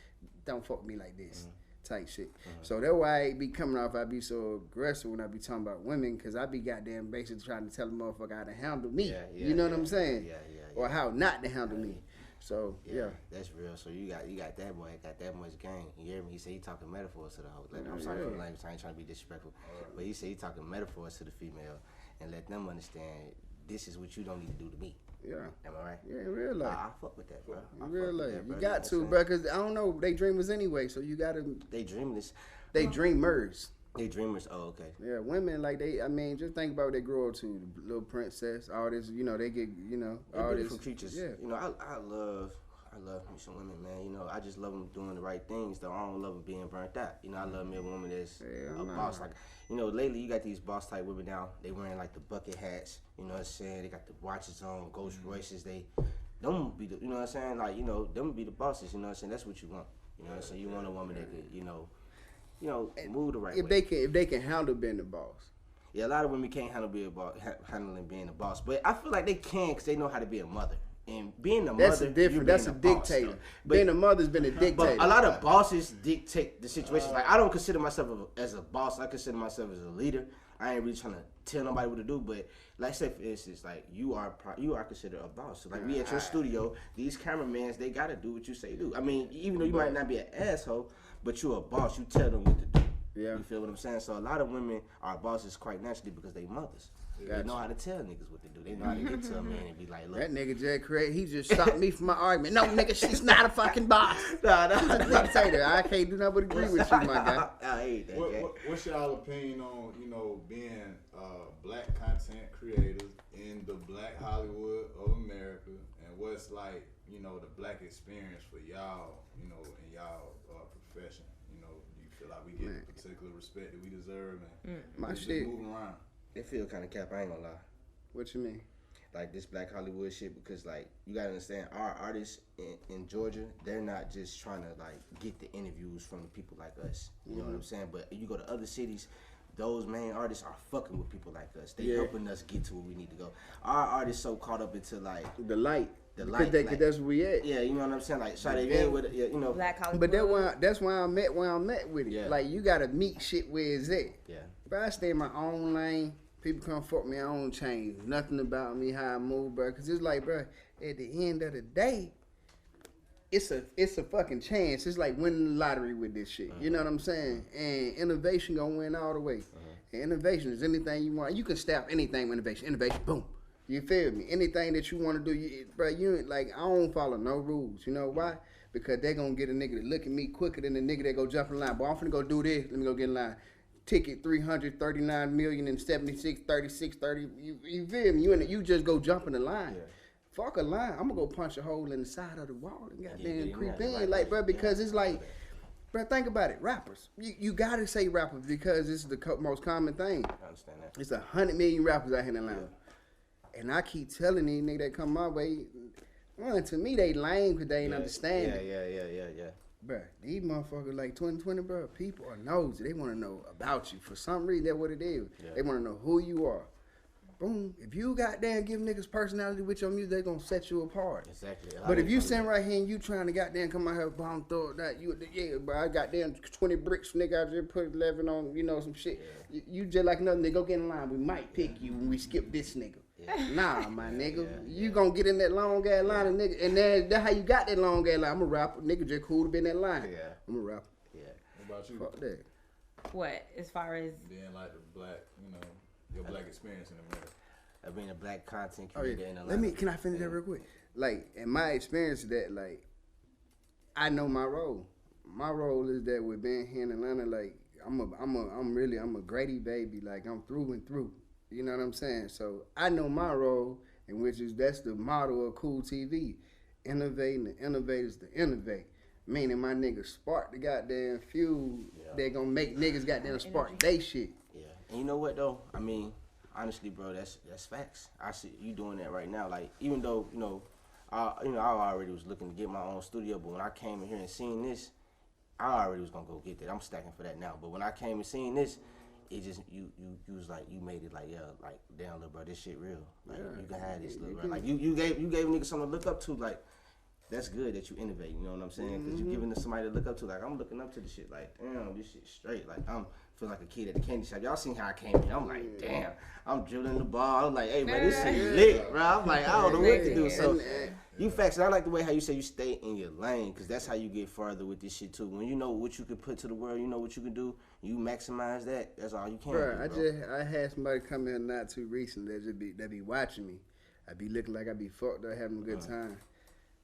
don't fuck with me like this. Type shit. So that's why I be coming off. I be so aggressive when I be talking about women, cause I be goddamn basically trying to tell a motherfucker how to handle me. You know what I'm saying? Or how not to handle me. So yeah, that's real. So you got that boy got that much game. You hear me? He said he talking metaphors to the whole. I'm sorry for the language. I ain't trying to be disrespectful, but he said he talking metaphors to the female and let them understand this is what you don't need to do to me. Yeah. Am I right? Yeah, in real life. I fuck with that, bro. In real life. You got to, bro, because I don't know, they dreamers anyway, so you got to. They dreamers. They dreamers. They dreamers. Oh, okay. Yeah, women, like, I mean, just think about what they grow up to. The Little Princess, all this, you know, they get, you know, They're all beautiful this. creatures. Yeah. You know, I love me some women, man. You know, I just love them doing the right things, though. I don't love them being burnt out. You know, I love me a woman that's a boss. Like, you know, lately you got these boss type women now. They wearing like the bucket hats. You know what I'm saying? They got the watches on, Ghost Royces. Them be the, you know what I'm saying? Like, you know, them be the bosses. You know what I'm saying? That's what you want. You know what I'm saying? You want a woman that could, you know, move the right way. If they can handle being the boss. Yeah, a lot of women can't handling being a boss, but I feel like they can because they know how to be a mother. And being a mother, that's a dictator. Boss, being a mother's been a dictator. But a lot of bosses dictate the situations. Like, I don't consider myself as a boss. I consider myself as a leader. I ain't really trying to tell nobody what to do. But like, say for instance, like you are considered a boss. So like we at your studio, these cameramans, they gotta do what you say do. I mean, even though you might not be an asshole, but you're a boss. You tell them what to do. Yeah. You feel what I'm saying? So a lot of women are bosses quite naturally because they mothers. They know how to tell niggas what to do. They know how to get to a man and be like, look. That nigga Jay Craig, he just stopped me from my argument. No, nigga, she's not a fucking boss. Nah. He's a dictator. I can't do nothing but agree with you, my guy. I hate that, Jay. What's y'all opinion on, you know, being black content creators in the black Hollywood of America, and what's like, you know, the black experience for y'all, you know, in y'all profession? You know, do you feel like we get the particular respect that we deserve and My just shit. moving around? It feel kind of cap. I ain't gonna lie. What you mean? Like this black Hollywood shit, because like you gotta understand, our artists in Georgia, they're not just trying to like get the interviews from the people like us. You know what I'm saying? But you go to other cities, those main artists are fucking with people like us. They helping us get to where we need to go. Our artists so caught up into like the light. Like, that's where we at. Yeah, you know what I'm saying? Like Sade Van with it, you know. Black Hollywood. But that's why I'm at where I'm at with it. Yeah. Like you gotta meet shit where it's at. Yeah. If I stay in my own lane, people come fuck me, I don't change nothing about me, how I move, bro. Cause it's like, bro, at the end of the day, it's a fucking chance. It's like winning the lottery with this shit. You know what I'm saying? And innovation gonna win all the way. And innovation is anything you want. You can stop anything with innovation. Innovation, boom. You feel me? Anything that you want to do, bro, you like, I don't follow no rules. You know why? Because they gonna get a nigga to look at me quicker than the nigga that go jump in line. Boy, I'm finna go do this. Let me go get in line. Ticket 339,000,000 and 76, 36, 30. You feel me? You just go jump in the line. Yeah. Fuck a line. I'm gonna go punch a hole in the side of the wall and goddamn creep in. Like, bro, because it's like, bro, think about it. Rappers. You gotta say rappers because it's the most common thing. I understand that. It's 100 million rappers out here in Atlanta. And I keep telling these niggas that come my way, to me they lame because they ain't understand it. Yeah. Bruh, these motherfuckers like 2020, bro, people are nosy. They want to know about you. For some reason, that's what it is. Yeah. They want to know who you are. Boom. If you goddamn give niggas personality with your music, they going to set you apart. Exactly. But if you sitting right here and you trying to goddamn come out here, bomb throw that, bro, I goddamn 20 bricks, nigga, I just put 11 on, some shit. Yeah. You just like another nigga, go get in line. We might pick you when we skip this nigga. Yeah. Nah, my nigga. You gonna get in that long ass line of nigga. And that's how you got that long ass line. I'm a rapper. Nigga just cool to be in that line. Yeah. I'm a rapper. Yeah. What about you? Fuck that. What? As far as being like the black, your black experience in America. Being a black content creator in Atlanta. Can I finish that real quick? Like, in my experience that, like, I know my role. My role is that with being here in Atlanta, like, I'm a Grady baby. Like, I'm through and through. You know what I'm saying? So I know my role, and that's the motto of Cool TV. Innovating the innovators to innovate. Meaning my niggas spark the goddamn fuel. Yeah. They gonna make niggas goddamn spark they shit. Yeah. And you know what though? I mean, honestly, bro, that's facts. I see you doing that right now. Like, even though, I already was looking to get my own studio, but when I came in here and seen this, I already was gonna go get that. I'm stacking for that now. But when I came and seen this, it just you was like you made it like like damn little bro, this shit real. Like you can have this little bro. Like you gave niggas something to look up to. Like that's good that you innovate. You know what I'm saying? Because you giving somebody to look up to. Like I'm looking up to this shit. Like damn, this shit straight. Like I'm feel like a kid at the candy shop. Y'all seen how I came in? I'm like damn. I'm drilling the ball. I'm like hey man, this shit lit, bro. I'm like I don't know what to do. So. You facts, and I like the way how you say you stay in your lane, because that's how you get further with this shit too. When you know what you can put to the world, you know what you can do, you maximize that. That's all you can do, I had somebody come in not too recent that be watching me. I be looking like I be fucked up having a good time.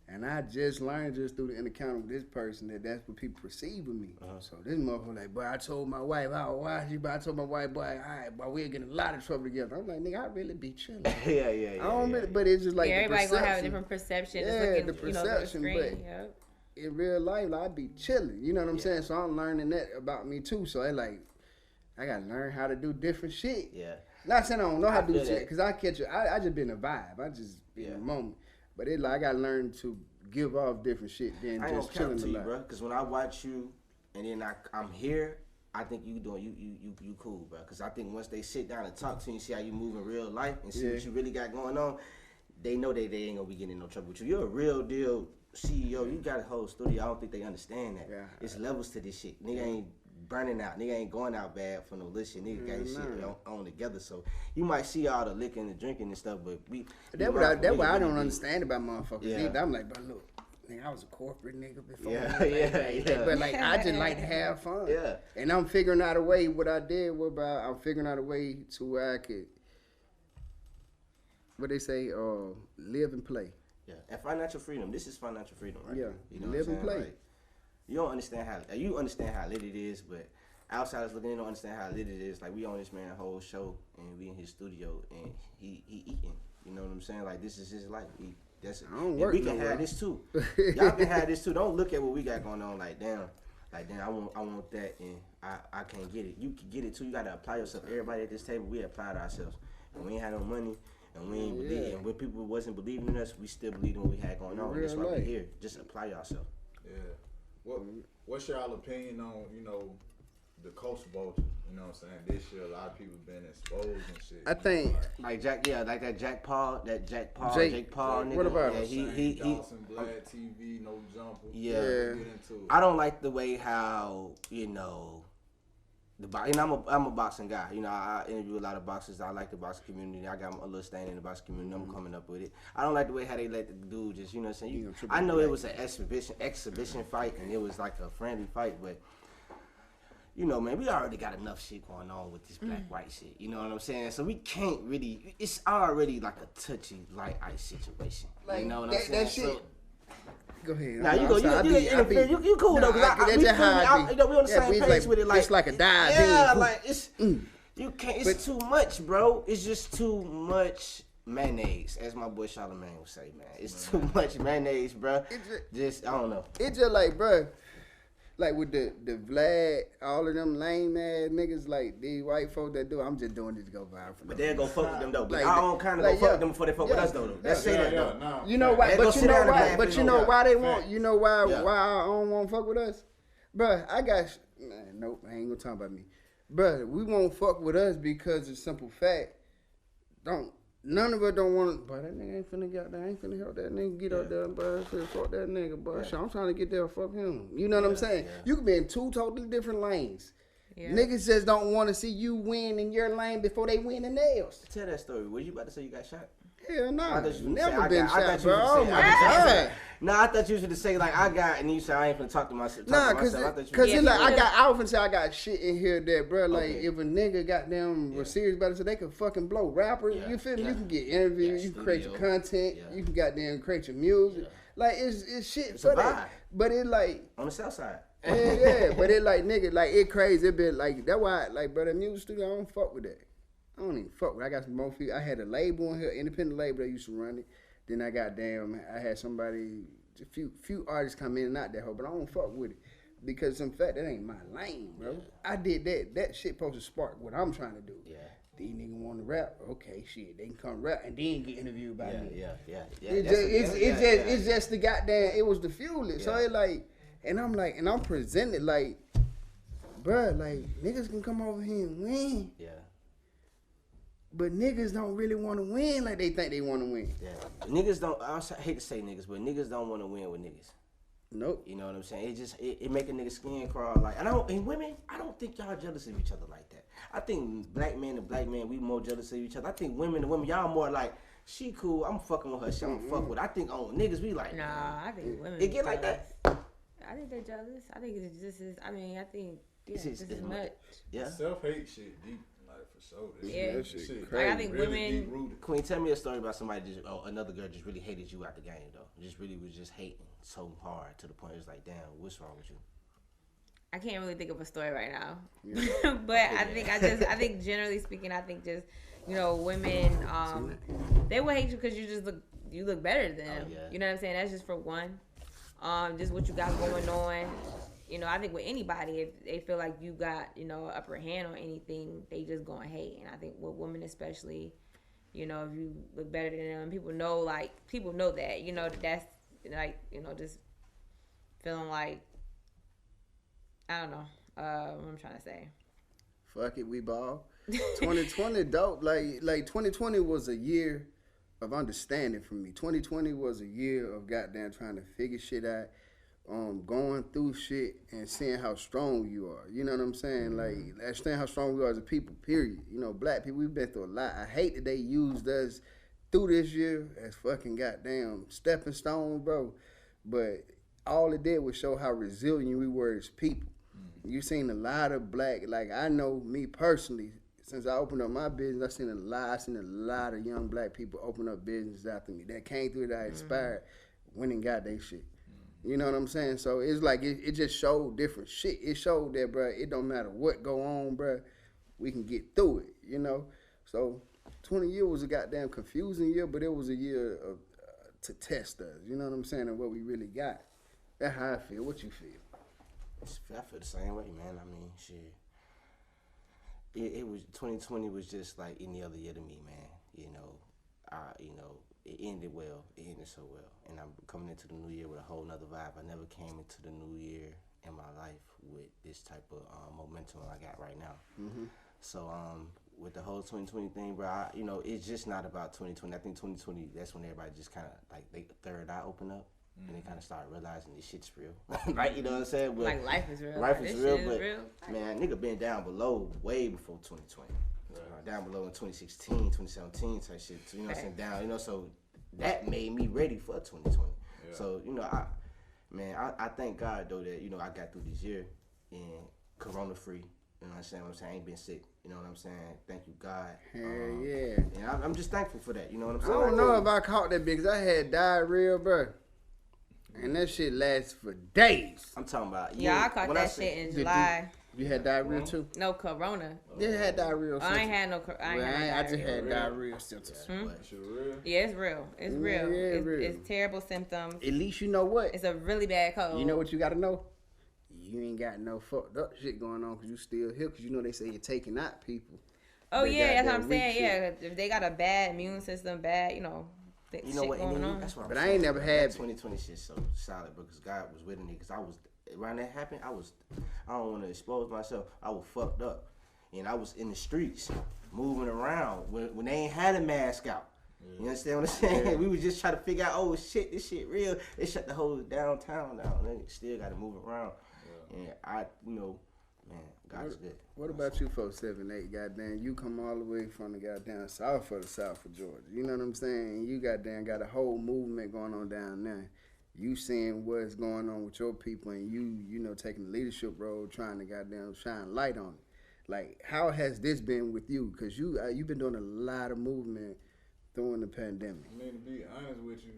And I just learned just through the encounter with this person that's what people perceive of me. So this motherfucker like, boy, I told my wife, I told my wife, boy, all right, boy, we're getting a lot of trouble together. I'm like, nigga, I really be chilling. yeah. I don't really, but it's just like everybody gonna have a different perception. Yeah, looking, the perception, but in real life, like, I be chilling. You know what I'm saying? So I'm learning that about me too. So I gotta learn how to do different shit. Yeah. Not saying I don't know how to do shit, because I catch it. I just been a vibe. I just be in the moment. But I gotta learn to give off different shit than just chilling to you, lot. bro. Because when I watch you and then I'm here, I think you cool, bro. Because I think once they sit down and talk to you and see how you move in real life and see what you really got going on, they know they ain't gonna be getting in no trouble with you. You're a real deal CEO. You got a whole studio. I don't think they understand that. Yeah. It's levels to this shit. Nigga ain't burning out. Nigga ain't going out bad for no listen. Nigga got his shit on together. So you might see all the licking and drinking and stuff, but that's what I don't understand about motherfuckers. Yeah. I'm like, but look, nigga, I was a corporate nigga before. Yeah. But like, I just like to have fun. Yeah. And I'm figuring out a way. What I did I'm figuring out a way to where I could, what they say, live and play. Yeah. And financial freedom. This is financial freedom, right? Yeah. You know live and play. Like, you don't understand you understand how lit it is, but outsiders looking in don't understand how lit it is. Like we on this man whole show and we in his studio and he eating. You know what I'm saying? Like this is his life. We can have this too. Y'all can have this too. Don't look at what we got going on like damn, I want that and I can't get it. You can get it too. You gotta apply yourself. Everybody at this table, we applied ourselves. And we ain't had no money and we ain't believe. And when people wasn't believing in us, we still believed in what we had going on. And that's why we're here. Just apply yourself. Yeah. What's your opinion on, the culture vulture? You know what I'm saying? This year, a lot of people been exposed and shit. I think like that Jake Paul nigga. What about him? He Dawson, Black TV, no jumper. Yeah. Get into it. I don't like the way how I'm a boxing guy. I interview a lot of boxers. I like the boxing community. I got a little stand in the boxing community. I'm coming up with it. I don't like the way how they let the dude just, you know what I'm saying? I know it was an exhibition fight and it was like a friendly fight, but man, we already got enough shit going on with this black-white shit. You know what I'm saying? So we can't really. It's already like a touchy light ice situation. Like, you know what I'm saying? That shit. So, go ahead. Now you cool though, because we on the same page with it. Like it's like a dive. Yeah, like it's you can't. It's too much, bro. It's just too much mayonnaise, as my boy Charlamagne would say, man. It's too much mayonnaise, bro. Just I don't know. It's just like, bro. Like with the Vlad, all of them lame ass niggas, like these white folks that do, I'm just doing this to go viral. But they'll go fuck with them though. But I don't kind of go fuck with them before they fuck with us though. Let's say that though. No. You know why? But you know why? But you know why they want? You know why? Why I don't want to fuck with us, bruh? Nope, I ain't gonna talk about me, bruh. We won't fuck with us because of simple fact. None of us don't want to, but that nigga ain't finna get there. I ain't finna help that nigga get up there, but fuck that nigga, but I'm trying to get there, fuck him. You know what I'm saying? Yeah. You can be in two totally different lanes. Yeah. Niggas just don't want to see you win in your lane before they win in theirs. Tell that story. Were you about to say you got shot? Hell no. Never been shot, bro. Oh my God. Nah, I thought you was going to say, like, I got, and you said, I ain't finna talk to myself. Nah, because I often say I got shit in here that, bro, like, if a nigga goddamn was serious about it, so they could fucking blow rappers. You feel me? You can get interviews, you can create your content, you can goddamn create your music. Like, it's shit for that. But it, like. On the south side. Yeah, but it, like, nigga, like, it crazy. It been, like, that's why, like, bro, the music studio, I don't fuck with that. I don't even fuck with it. I got some more people. I had a label in here, independent label that used to run it. Then I had somebody, a few artists come in and out that hoe, but I don't fuck with it. Because in fact, that ain't my lane, bro. Yeah. I did that. That shit supposed to spark what I'm trying to do. Yeah. These niggas want to rap. Okay, shit. They can come rap and then get interviewed by me. Yeah. It's just the goddamn, it was the fuel. So it like, And I'm like, and I'm presented like, bruh, like niggas can come over here and win, Yeah. but niggas don't really want to win like they think they want to win. Yeah. Niggas don't. I hate to say niggas, but niggas don't want to win with niggas. Nope. You know what I'm saying? It make a nigga skin crawl. Like, and women, I don't think y'all jealous of each other like that. I think black men and black men, we more jealous of each other. I think women and women, y'all more like, she cool, I'm fucking with her, she don't fuck with her. I think on niggas, we like, Nah, I think women. it get like that. I think they're jealous. I think it's just as. I mean, I think It's just as much. Yeah. Self-hate shit deep, like for sure. Yeah. That shit Like, I crazy. think really women. deep-rooted. Queen, tell me a story about somebody another girl just really hated you out the game though. Just really was just hating so hard to the point it's like, damn, what's wrong with you? I can't really think of a story right now, Yeah. but I think generally speaking, I think just women, they will hate you because you look better than them. yeah. You know what I'm saying? That's just for one. Just what you got going on. I think with anybody, if they feel like you got upper hand on anything, they just gonna hate. And I think with women especially, if you look better than them, people know that. That's like just feeling like. I don't know what I'm trying to say. Fuck it, we ball. 2020 dope. Like 2020 was a year of understanding for me. 2020 was a year of goddamn trying to figure shit out, going through shit and seeing how strong you are. You know what I'm saying? Like understand how strong we are as a people. Period. Black people, we've been through a lot. I hate that they used us through this year as fucking goddamn stepping stones, bro. But all it did was show how resilient we were as people. You seen a lot of black, like I know me personally, since I opened up my business, I seen a lot of young black people open up businesses after me that came through, that inspired, went and got their shit. You know what I'm saying? So it's like it just showed different shit. It showed that, bro, it don't matter what go on, bro, we can get through it. So 20 years was a goddamn confusing year, but it was a year of to test us. You know what I'm saying? And what we really got. That's how I feel. What you feel? I feel the same way, man. I mean, shit. It was 2020 was just like any other year to me, man. It ended well. It ended so well, and I'm coming into the new year with a whole nother vibe. I never came into the new year in my life with this type of momentum I got right now. Mm-hmm. So with the whole 2020 thing, bro, it's just not about 2020. I think 2020, that's when everybody just kind of like they third eye open up. And they kind of start realizing this shit's real, right? You know what I'm saying? But like life is real. Life This is real, shit but real. man, nigga been down below way before 2020. Down below in 2016, 2017 type shit. So, you know what I'm saying? Down, so that made me ready for 2020. Yeah. So, I thank God though that, I got through this year and corona free. You know what I'm saying? I ain't been sick. You know what I'm saying? Thank you, God. Hell yeah. And I'm just thankful for that. You know what I'm I saying? don't know if I caught that because I had diarrhea, bro. And that shit lasts for days. I'm talking about. Yeah, I caught that shit in July. You had diarrhea too? No corona. Yeah, I had diarrhea. I ain't had no. I just had diarrhea symptoms. Shit real? Yeah, it's real. It's real. It's terrible symptoms. At least you know what? It's a really bad cold. You know what you got to know? You ain't got no fucked up shit going on because you still here because they say you're taking out people. Oh yeah, that's what I'm weak saying. shit. Yeah, if they got a bad immune system, bad, You know shit what? going on. That's what I'm But saying. I ain't never had 2020 shit so solid because God was with me. Because I was around that happened. I don't want to expose myself. I was fucked up, and I was in the streets moving around when they ain't had a mask out. Yeah. You understand what I'm saying? Yeah. We was just trying to figure out, oh shit, this shit real. They shut the whole downtown down. They still got to move around, and man, God is good. What about you, 478? Goddamn, you come all the way from the goddamn south of Georgia. You know what I'm saying? You goddamn got a whole movement going on down there. You seeing what's going on with your people, and you taking the leadership role, trying to goddamn shine light on it. Like, how has this been with you? Because you've been doing a lot of movement during the pandemic. I mean, to be honest with you,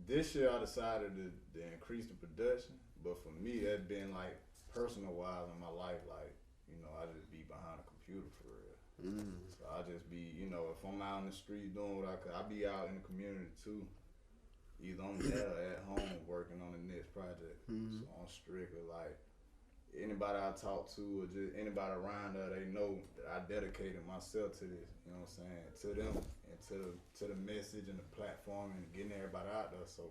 this year I decided to increase the production, but for me, that's been like personal wise in my life, like, I just be behind a computer for real. So I just be, if I'm out in the street doing what I be out in the community too. Either I'm there or at home working on the next project. So I'm strictly like, anybody I talk to or just anybody around there, they know that I dedicated myself to this, you know what I'm saying, to them and to the message and the platform and getting everybody out there. So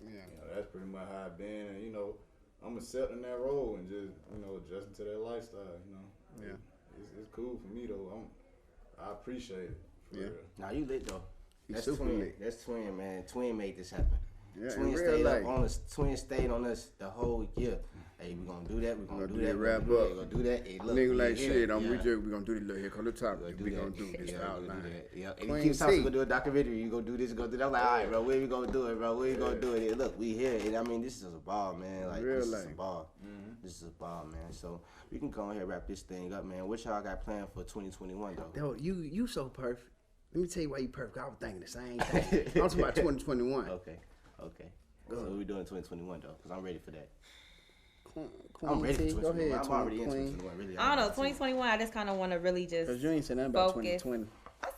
Yeah. You know, that's pretty much how I've been, and you know, I'm accepting that role and just adjusting to that lifestyle. You know, it's cool for me though. I appreciate it. For real. Now you lit though. That's super twin. lit. That's twin, man. Twin made this happen. Yeah, Twin in real stayed life. up on us. Twin stayed on us the whole year. Hey, we gonna do that. We gonna do that. Wrap we up. gonna do that. Hey, look, Nigga we like here. shit. Yeah. We gonna do this little here. Come to the top. We gonna do this Yeah, we outline. gonna do that. Yeah, and Queen he keeps talking. T. We gonna do a documentary. You gonna do this. You gonna do that. I'm like, all right, bro. Where we gonna do it, bro? Where we gonna do it? Hey, look, we here. And I mean, this is a ball, man. Like Real this is life. a ball. This is a ball, man. So we can go ahead and wrap this thing up, man. What y'all got planned for 2021 though? Yo, you so perfect. Let me tell you why you perfect. I was thinking the same thing. I'm talking about 2021. Okay. So what we doing in 2021 though? Cause I'm ready for that. Queen I'm ready for T, 2021. Go ahead, I'm already in Queen. 2021. Really. I don't know. 2021. I just kind of want to really just. Cause you ain't saying nothing about Focus. 2020.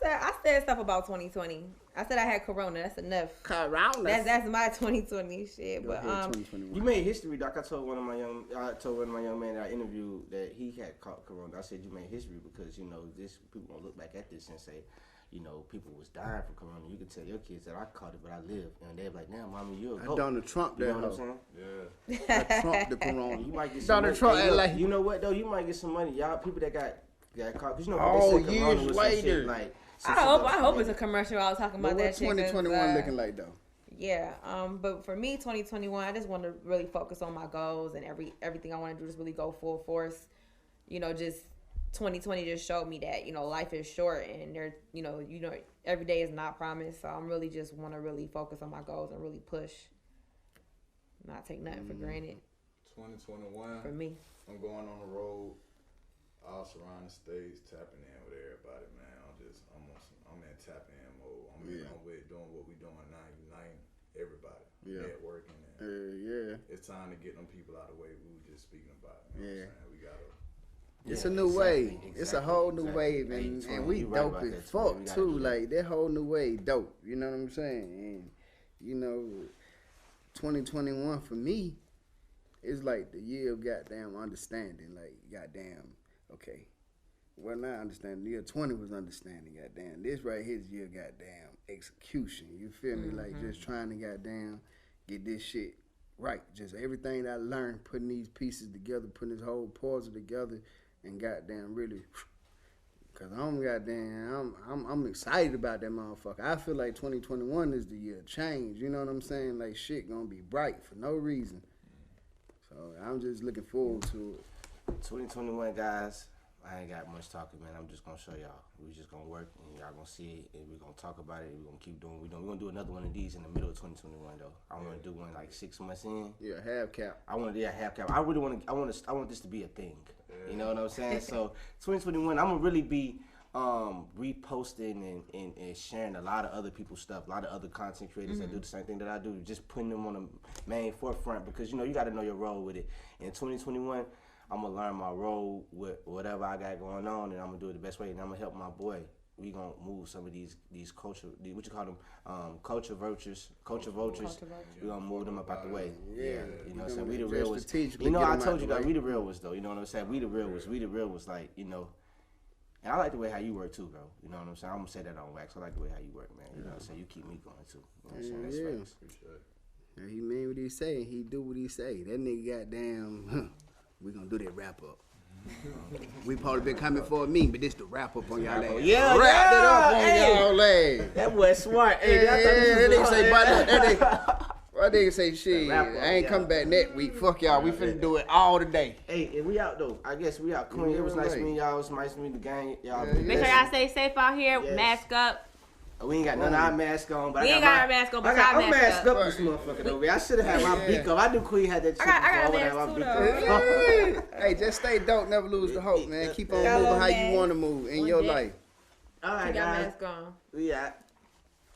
I said stuff about 2020. I said I had Corona. That's enough. Corona. That's my 2020 shit. Go But ahead, 2021. You made history, Doc. I told one of my young men that I interviewed that he had caught Corona. I said you made history because you know this people gonna look back at this and say, you know, people was dying from Corona. You can tell your kids that I caught it, but I lived, and they're like, "Damn, mommy, you're a goat." Donald Trump You that know what I'm hoe. saying? Yeah. Trump the Corona. You might get some Donald money. Trump Hey, act look, like- you know what though? You might get some money. Y'all people that got caught. 'Cause you know Oh, they said Corona years was some shit, later. like, I hope it's a commercial. I was talking But about what that shit. 'Cause, 2021 looking like though? Yeah. But for me, 2021, I just want to really focus on my goals and everything I want to do. Just really go full force. You know, just 2020 just showed me that life is short and there every day is not promised. So I'm really just want to really focus on my goals and really push. Not take nothing for granted. 2021. For me. I'm going on the road. All surrounding states, tapping in with everybody, man. I'm in tapping in mode. I'm with doing what we doing now, uniting everybody, networking. And it's time to get them people out of the way we were just speaking about. You know what I'm saying? We gotta. It's a new wave. It's a whole new wave, and we dope as fuck too. Like that whole new wave, dope. You know what I'm saying? And 2021 for me is like the year of goddamn understanding. Like goddamn, okay. Well, now I understand. The year 20 was understanding. Goddamn, this right here is year goddamn execution. You feel me? Like just trying to goddamn get this shit right. Just everything that I learned, putting these pieces together, putting this whole puzzle together. And goddamn, really, cause I'm excited about that motherfucker. I feel like 2021 is the year of change. You know what I'm saying? Like shit gonna be bright for no reason. So I'm just looking forward to it. 2021, guys. I ain't got much talking, man. I'm just gonna show y'all. We just gonna work, and y'all gonna see it, and we're gonna talk about it. We're gonna keep doing what we're doing. We're gonna do another one of these in the middle of 2021, though. I want to do one like 6 months in. Yeah, half cap. I want to do a half cap. I really want to. I want this to be a thing. You know what I'm saying? So 2021, I'm gonna really be reposting and sharing a lot of other people's stuff, a lot of other content creators that do the same thing that I do, just putting them on the main forefront because you got to know your role with it. In 2021, I'm gonna learn my role with whatever I got going on, and I'm gonna do it the best way, and I'm gonna help my boy. We gonna move some of these culture, what you call them, culture vultures. We gonna move them up out the way. Yeah, you know what I'm saying. We the real ones. You know, I told you guys, we the real ones though. You know what I'm saying. We the real ones. We the real ones. Like and I like the way how you work too, bro. You know what I'm saying. I'm gonna say that on wax. I like the way how you work, man. You know what I'm saying. You keep me going too. You know what I'm saying. That's facts. Appreciate it. Yeah, he mean what he say. He do what he say. That nigga goddamn. We gonna do that wrap up. We probably been coming for me, but this the wrap up on y'all ass. Yeah, wrap it up on hey. y'all ass. That boy smart. Hey, Yeah, I thought this that was nigga say, hard. that nigga say, shit, Wrap up, I ain't yeah. coming back next week. Fuck y'all, we finna do it all today. Hey, and we out though. I guess we out. Queen, it was nice Right. meeting y'all. It was nice to meet the gang. Y'all. Yeah, be Make sure blessed. y'all stay safe out here. Yes. Mask up. We ain't got none of our mask on, but We I ain't got got my, our mask on, but I'm y'all mask masked up. up this motherfucker though. I should have had my beak up. I knew Queen had that shit. I got a before. mask would too, have my beak up. Hey, just stay dope, never lose the hope, man. Keep on Got a moving little how you mask. want to move in One your day. life. All right, Keep y'all guys. mask on. We out.